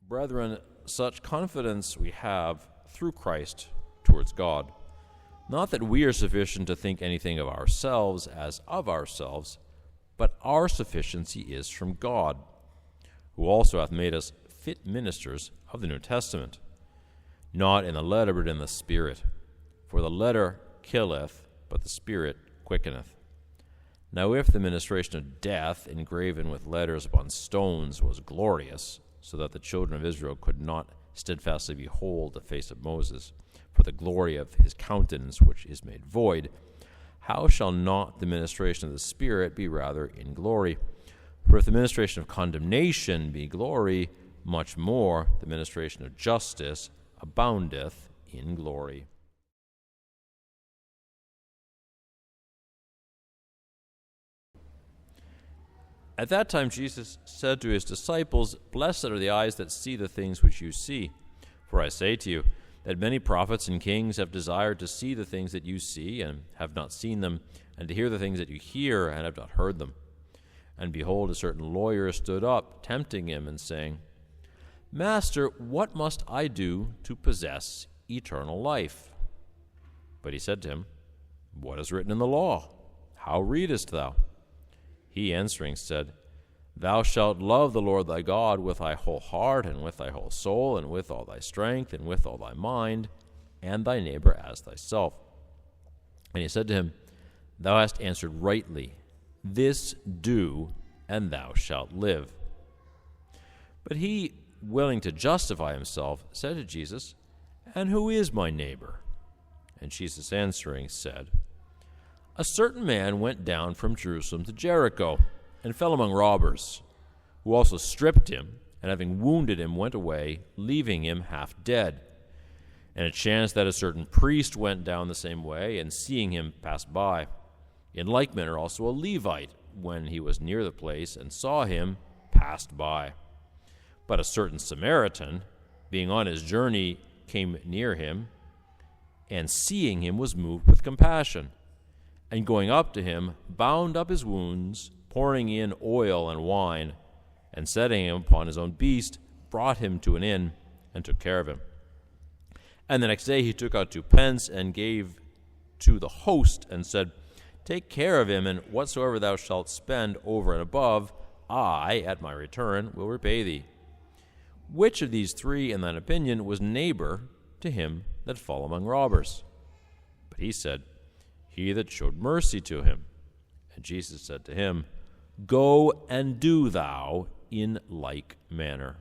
Brethren, such confidence we have through Christ towards God. Not that we are sufficient to think anything of ourselves as of ourselves, but our sufficiency is from God, who also hath made us fit ministers of the New Testament, not in the letter, but in the Spirit. For the letter killeth, but the Spirit quickeneth. Now if the ministration of death, engraven with letters upon stones, was glorious, so that the children of Israel could not steadfastly behold the face of Moses, for the glory of his countenance which is made void, how shall not the ministration of the Spirit be rather in glory? For if the ministration of condemnation be glory, much more the ministration of justice aboundeth in glory. At that time Jesus said to his disciples, Blessed are the eyes that see the things which you see. For I say to you, that many prophets and kings have desired to see the things that you see, and have not seen them, and to hear the things that you hear, and have not heard them. And behold, a certain lawyer stood up, tempting him, and saying, Master, what must I do to possess eternal life? But he said to him, What is written in the law? How readest thou? He answering said, Thou shalt love the Lord thy God with thy whole heart, and with thy whole soul, and with all thy strength, and with all thy mind, and thy neighbor as thyself. And he said to him, Thou hast answered rightly. This do, and thou shalt live. But he, willing to justify himself, said to Jesus, And who is my neighbor? And Jesus answering said, A certain man went down from Jerusalem to Jericho, and fell among robbers, who also stripped him, and having wounded him, went away, leaving him half dead. And it chanced that a certain priest went down the same way, and seeing him, passed by. In like manner also a Levite, when he was near the place, and saw him, passed by. But a certain Samaritan, being on his journey, came near him, and seeing him was moved with compassion, and going up to him, bound up his wounds, pouring in oil and wine, and setting him upon his own beast, brought him to an inn, and took care of him. And the next day he took out 2 pence, and gave to the host, and said, Take care of him, and whatsoever thou shalt spend over and above, I, at my return, will repay thee. Which of these 3, in thine opinion, was neighbor to him that fell among robbers? But he said, He that showed mercy to him. And Jesus said to him, Go and do thou in like manner.